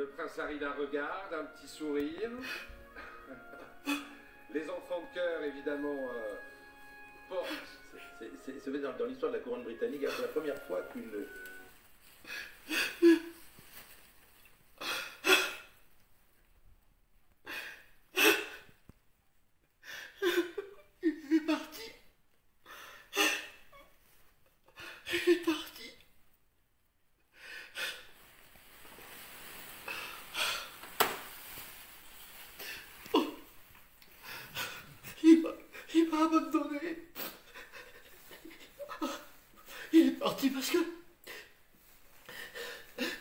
Le prince Harry la regarde, un petit sourire. Les enfants de cœur, évidemment, portent. C'est dans l'histoire de la couronne britannique, c'est la première fois qu'une... Il est parti. Il est parti. Oh. Il m'a abandonné. Il est parti parce que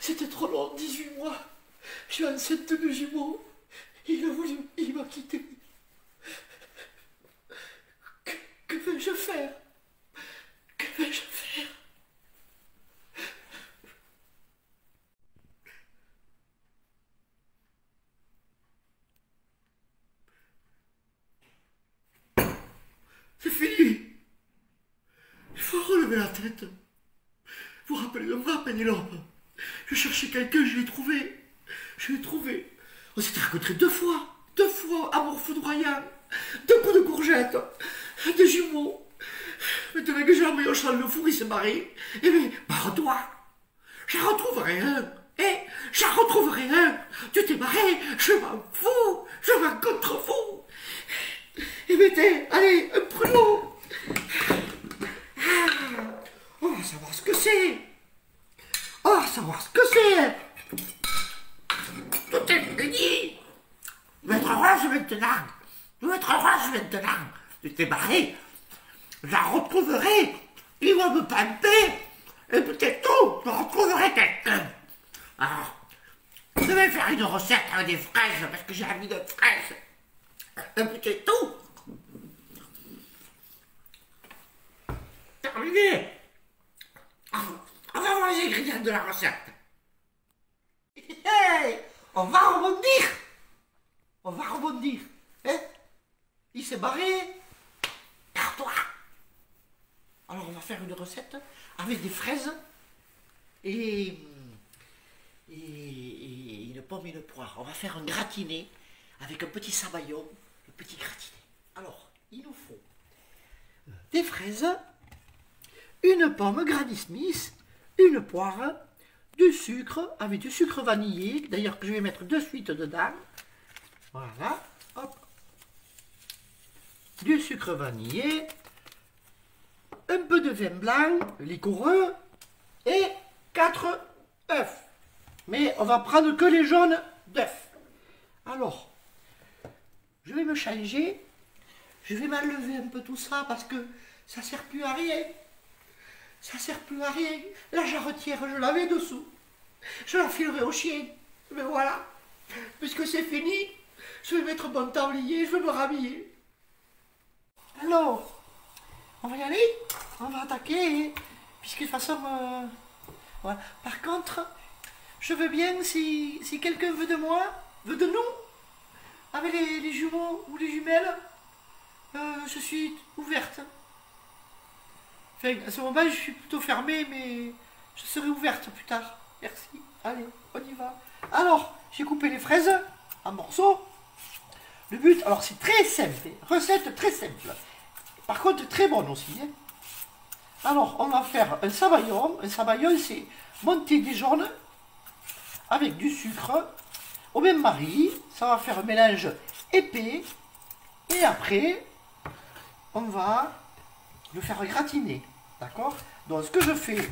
c'était trop long, 18 mois. Je suis enceinte de jumeaux. Il a voulu, il m'a quitté. Que vais-je faire? Que vais-je faire? C'est fini. Il faut relever la tête. Vous rappelez de moi, Pénélope? Je cherchais quelqu'un, je l'ai trouvé. Je l'ai trouvé. On s'était rencontrés 2 fois. 2 fois, amour foudroyant. 2 coups de courgette. Des jumeaux. Maintenant que j'ai envoyé au cheval le four, il s'est barré. Eh bien, barre-toi. J'en retrouverai un. J'en retrouverai un. Tu t'es barré, je m'en fous. Je m'en contrefous. Eh bien, allez, un pruneau. On va savoir ce que c'est. On va savoir ce que c'est. Tout est fini. Je vais être heureuse maintenant. Je vais être heureuse maintenant. Tu t'es barré. Je la retrouverai. Ils vont me pamper. Et peut-être tout, je retrouverai quelqu'un. Alors, je vais faire une recette avec des fraises, parce que j'ai envie de fraises. Et peut-être tout. Terminé. On va voir les ingrédients de la recette. Hey, on va rebondir. On va rebondir. Hein? Il s'est barré. Garde-toi. Alors on va faire une recette avec des fraises et une pomme et une poire. On va faire un gratiné avec un petit sabayon, un petit gratiné. Alors, il nous faut des fraises, une pomme Granny Smith, une poire, du sucre avec du sucre vanillé, d'ailleurs que je vais mettre de suite dedans. Voilà, hop. Du sucre vanillé, un peu de vin blanc, liquoreux, et 4 œufs. Mais on va prendre que les jaunes d'œufs. Alors, je vais me changer, je vais m'enlever un peu tout ça parce que ça ne sert plus à rien. Ça sert plus à rien. La jarretière, je l'avais dessous. Je la filerai au chien. Mais voilà, puisque c'est fini, je vais mettre mon tablier, je vais me rhabiller. Alors, on va y aller, on va attaquer, puisque de toute façon, voilà. Par contre, je veux bien, si quelqu'un veut de moi, veut de nous, avec les jumeaux ou les jumelles, je suis ouverte. Enfin, à ce moment, je suis plutôt fermée, mais je serai ouverte plus tard. Merci. Allez, on y va. Alors, j'ai coupé les fraises en morceaux. Le but, alors c'est très simple, recette très simple. Par contre, très bonne aussi. Hein. Alors, on va faire un sabayon. Un sabayon, c'est monter des jaunes avec du sucre au bain-marie. Ça va faire un mélange épais. Et après, on va le faire gratiner. D'accord? Donc, ce que je fais,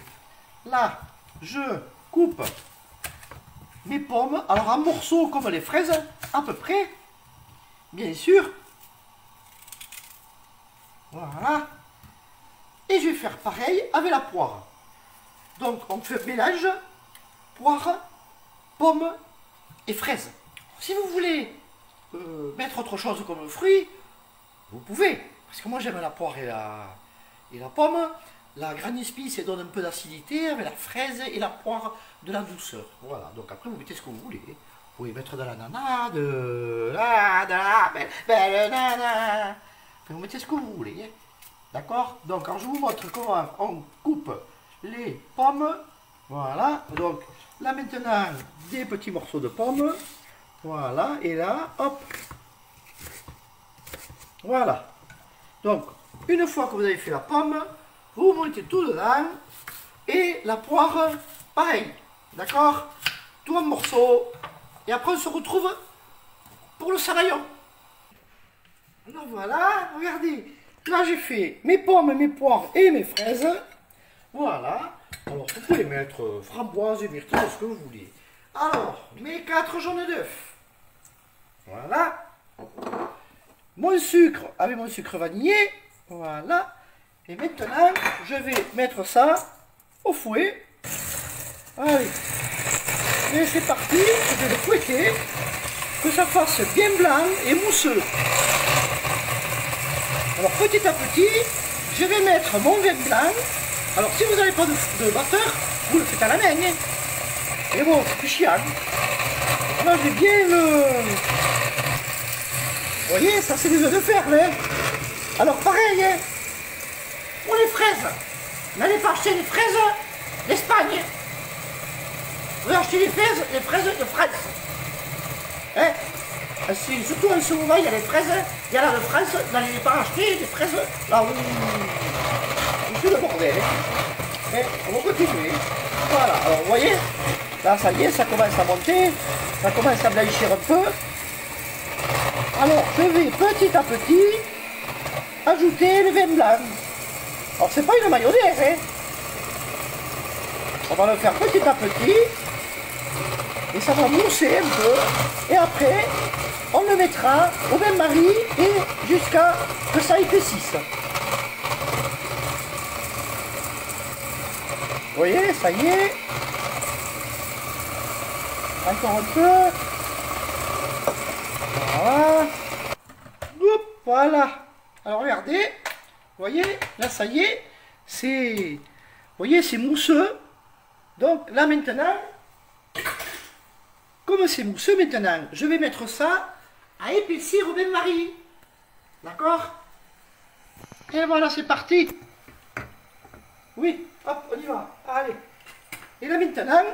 là, je coupe mes pommes. Alors, en morceaux comme les fraises, à peu près. Bien sûr. Voilà. Et je vais faire pareil avec la poire. Donc on fait mélange, poire, pomme et fraise. Si vous voulez mettre autre chose comme fruit, vous pouvez. Parce que moi j'aime la poire et la pomme. La Granny Smith, ça donne un peu d'acidité avec la fraise et la poire de la douceur. Voilà, donc après vous mettez ce que vous voulez. Vous pouvez mettre de l'ananas, de la belle nana. Vous mettez ce que vous voulez. D'accord? Donc, alors je vous montre comment on coupe les pommes, Voilà, donc là maintenant, des petits morceaux de pommes. Voilà, et là, hop. Voilà. Donc, une fois que vous avez fait la pomme, vous mettez tout dedans. Et la poire, pareil. D'accord? Tout en morceaux. Et après, on se retrouve pour le savaillon. Alors voilà, regardez. Là, j'ai fait mes pommes, mes poires et mes fraises. Voilà. Alors, vous pouvez mettre framboise et myrtille, ce que vous voulez. Alors, mes 4 jaunes d'œufs. Voilà. Mon sucre avec mon sucre vanillé. Voilà. Et maintenant, je vais mettre ça au fouet. Allez. Et c'est parti. Je vais le fouetter. Que ça fasse bien blanc et mousseux. Alors, petit à petit, je vais mettre mon vin blanc. Alors, si vous n'avez pas de batteur, vous le faites à la main. Hein. Et bon, c'est plus chiant. Là, j'ai bien le... Vous voyez, ça c'est des œufs de fer, hein. Alors, pareil, hein. Pour les fraises, n'allez pas acheter les fraises d'Espagne. Vous achetez les fraises de France. Hein. Surtout en ce moment, il y a les fraises, il y a là de France, n'allez pas acheter des fraises là où... C'est le bordel. Hein. Et on va continuer. Voilà, alors vous voyez, là ça y est, ça commence à monter, ça commence à blanchir un peu. Alors je vais petit à petit ajouter le vin blanc. Alors c'est pas une mayonnaise, hein. On va le faire petit à petit. Et ça va mousser un peu. Et après, on le mettra au bain-marie et jusqu'à que ça épaississe. Vous voyez, ça y est. Encore un peu. Voilà. Oups, voilà. Alors regardez. Vous voyez, là ça y est. C'est... Vous voyez, c'est mousseux. Donc là maintenant, comme c'est mousseux maintenant, je vais mettre ça à épaissir au bain-marie. D'accord? Et voilà, c'est parti. Oui, hop, on y va. Allez. Et là maintenant,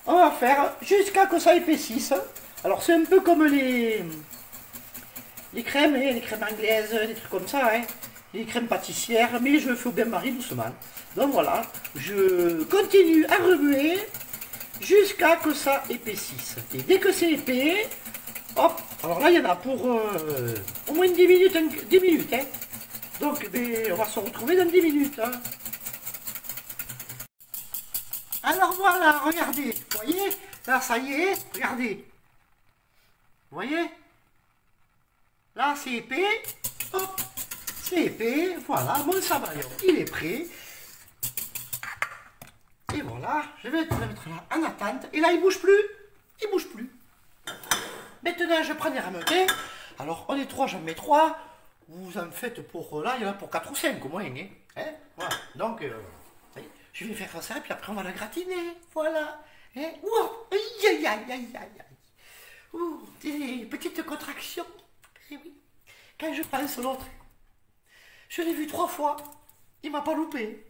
on va faire jusqu'à que ça épaississe. Alors c'est un peu comme les crèmes, hein, les crèmes anglaises, des trucs comme ça, hein, les crèmes pâtissières, mais je le fais au bain-marie doucement. Donc voilà, je continue à remuer jusqu'à que ça épaississe. Et dès que c'est épais, hop, alors là il y en a pour au moins 10 minutes, 10 minutes. Hein. Donc on va se retrouver dans 10 minutes. Hein. Alors voilà, regardez, vous voyez, là ça y est, regardez. Vous voyez? Là c'est épais, hop, c'est épais, voilà, mon savaillon, il est prêt. Et voilà, je vais le mettre là en attente. Et là, il ne bouge plus. Il ne bouge plus. Maintenant, je prends les ramequins. Alors, on est 3, j'en mets 3. Vous en faites pour, là, il y en a pour 4 ou 5 au moins. Hein, voilà. Donc, je vais faire ça, puis après, on va la gratiner. Voilà. Hein? Wow. Aïe, aïe, aïe, aïe, aïe. Ouh, des petites contractions. Et oui. Quand je pense l'autre, je l'ai vu 3 fois. Il ne m'a pas loupé.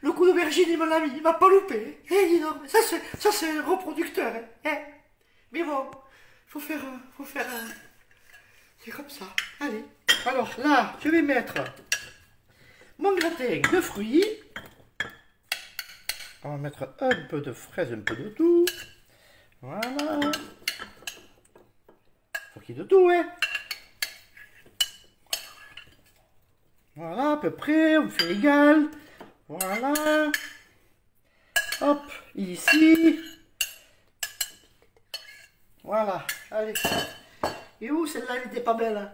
Le coup d'aubergine, il me l'a mis, il m'a pas loupé. Eh, non, ça c'est un reproducteur. Hein. Mais bon, faut faire, c'est comme ça. Allez. Alors là, je vais mettre mon gratin de fruits. On va mettre un peu de fraises, un peu de tout. Voilà. Faut qu'il y ait de tout, hein. Voilà, à peu près, on fait égal. Voilà. Hop, ici. Voilà, allez. Et où celle-là, elle n'était pas belle. Hein.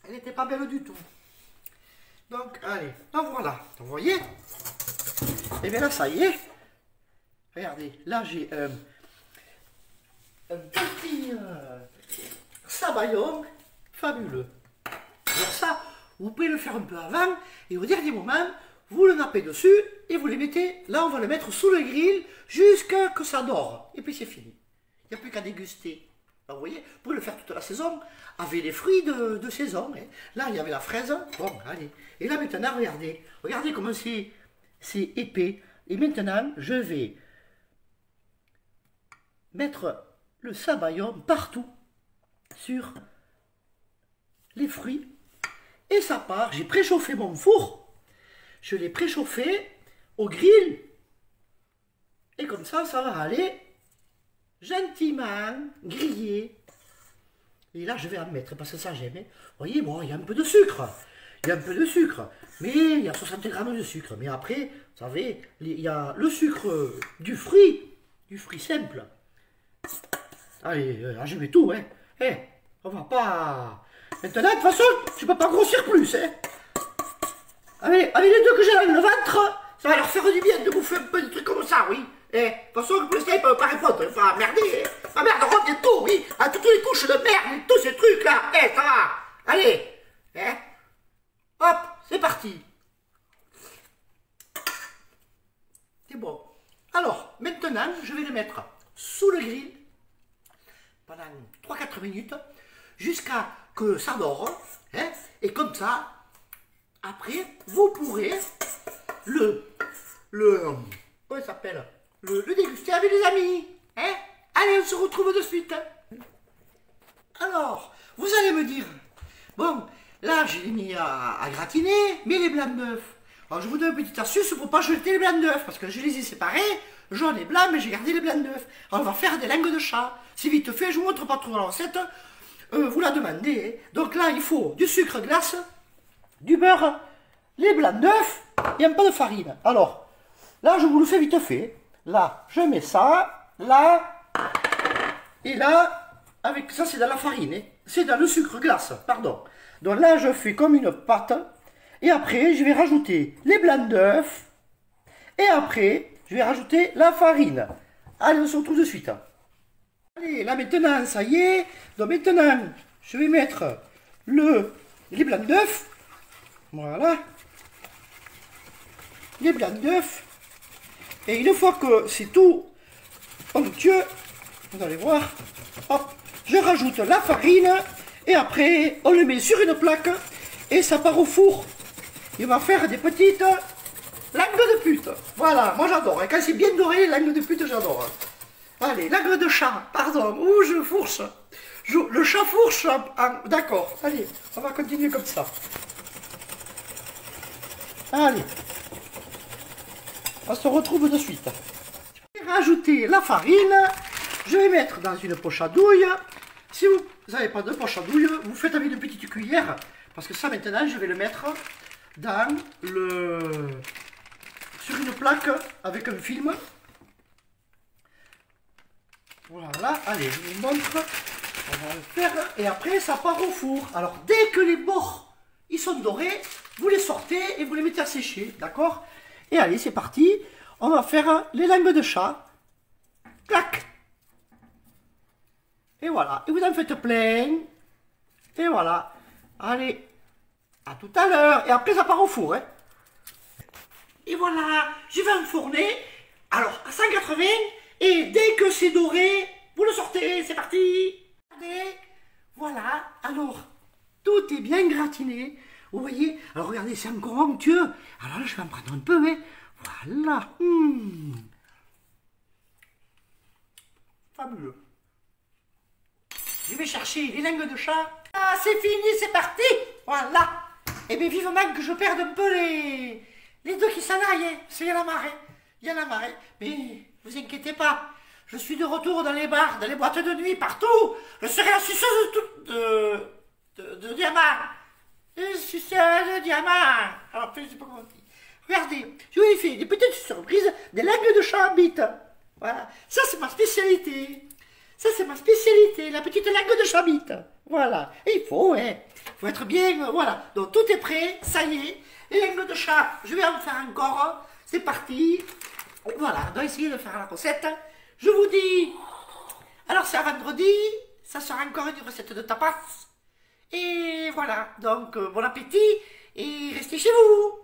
Elle n'était pas belle du tout. Donc, allez. Donc voilà, vous voyez. Et bien là, ça y est. Regardez, là j'ai un petit savaillon fabuleux. Alors ça, vous pouvez le faire un peu avant, et au dernier moment, vous le nappez dessus, et vous les mettez, là on va le mettre sous le grill, jusqu'à que ça dort, et puis c'est fini. Il n'y a plus qu'à déguster. Alors, vous voyez, vous pouvez le faire toute la saison, avec les fruits de saison. Hein. Là, il y avait la fraise, bon, allez. Et là maintenant, regardez, regardez comment c'est c'est épais. Et maintenant, je vais mettre le sabayon partout sur les fruits. Et ça part. J'ai préchauffé mon four. Je l'ai préchauffé au grill. Et comme ça va aller gentiment griller. Et là, je vais en mettre parce que ça j'aime. Vous voyez, bon, il y a un peu de sucre. Il y a un peu de sucre. Mais il y a 60 grammes de sucre. Mais après, vous savez, il y a le sucre du fruit simple. Allez, là, je mets tout, hein. On va pas... Maintenant, de toute façon, je peux pas grossir plus, hein. Avec les deux que j'ai dans le ventre, ça va leur faire du bien de bouffer un peu de trucs comme ça, oui. De toute façon, pour l'instant, ils ne peuvent pas répondre, il faut emmerder. Ma merde revient tout, oui. À toutes les couches de merde, et tous ces trucs-là. Ça va. Allez. Hop, c'est parti. C'est bon. Alors, maintenant, je vais le mettre sous le grill pendant 3-4 minutes jusqu'à que ça dore. Et comme ça, après, vous pourrez comment ça s'appelle, le déguster avec les amis. Allez, on se retrouve de suite. Alors, vous allez me dire, bon, là, je l'ai mis à gratiner, mais les blancs d'œufs. Alors, je vous donne une petite astuce pour pas jeter les blancs d'œufs, parce que je les ai séparés, jaune et blanc, mais j'ai gardé les blancs d'œufs. Alors, on va faire des langues de chat. C'est vite fait, je vous montre pas trop la recette. Vous la demandez. Donc là, il faut du sucre glace, du beurre, les blancs d'œufs et un peu de farine. Alors, là, je vous le fais vite fait. Là, je mets ça, là, et là, avec ça, c'est dans la farine. C'est dans le sucre glace, pardon. Donc là, je fais comme une pâte. Et après, je vais rajouter les blancs d'œufs. Et après, je vais rajouter la farine. Allez, on se retrouve de suite. Allez, là maintenant, ça y est. Donc maintenant, je vais mettre les blancs d'œufs. Voilà. Les blancs d'œufs. Et une fois que c'est tout onctueux, vous allez voir, hop, je rajoute la farine. Et après, on le met sur une plaque. Et ça part au four. Il va faire des petites langues de pute. Voilà, moi j'adore. Et quand c'est bien doré, langues de pute, j'adore. Allez, langue de chat, pardon. Ouh, je fourche. Le chat fourche. D'accord, allez, on va continuer comme ça. Allez. On se retrouve de suite. Je vais rajouter la farine. Je vais mettre dans une poche à douille. Si vous n'avez pas de poche à douille, vous faites avec une petite cuillère. Parce que ça, maintenant, je vais le mettre dans sur une plaque avec un film. Voilà, allez, je vous montre. On va le faire. Et après, ça part au four. Alors, dès que les bords ils sont dorés, vous les sortez et vous les mettez à sécher. D'accord? Et allez, c'est parti. On va faire les langues de chat. Clac. Et voilà. Et vous en faites plein. Et voilà. Allez. À tout à l'heure. Et après, ça part au four. Et voilà. Je vais enfourner. Alors, à 180. Et dès que c'est doré, vous le sortez. C'est parti. Regardez. Voilà. Alors, tout est bien gratiné. Vous voyez? Alors, regardez, c'est encore onctueux. Alors là, je vais en prendre un peu. Voilà. Fabuleux. Je vais chercher les langues de chat. Ah, c'est fini, c'est parti. Voilà. Et bien, vivement que je perde un peu les deux qui s'en aillent. C'est y a la marée. Il y a la marée. Mais vous inquiétez pas. Je suis de retour dans les bars, dans les boîtes de nuit, partout. Je serai la suceuse de diamants. Suceuse de diamants. Alors, je sais pas comment on dit. Regardez, je vous ai fait des petites surprises, des langues de chat en bite. Voilà. Ça, c'est ma spécialité. Ça, c'est ma spécialité, la petite langue de chat bite. Voilà. Et il faut être bien, voilà. Donc, tout est prêt, ça y est. Les langues de chat, je vais en faire encore. C'est parti. Voilà, on doit essayer de faire la recette. Je vous dis, alors c'est à vendredi, ça sera encore une recette de tapas. Et voilà, donc bon appétit et restez chez vous.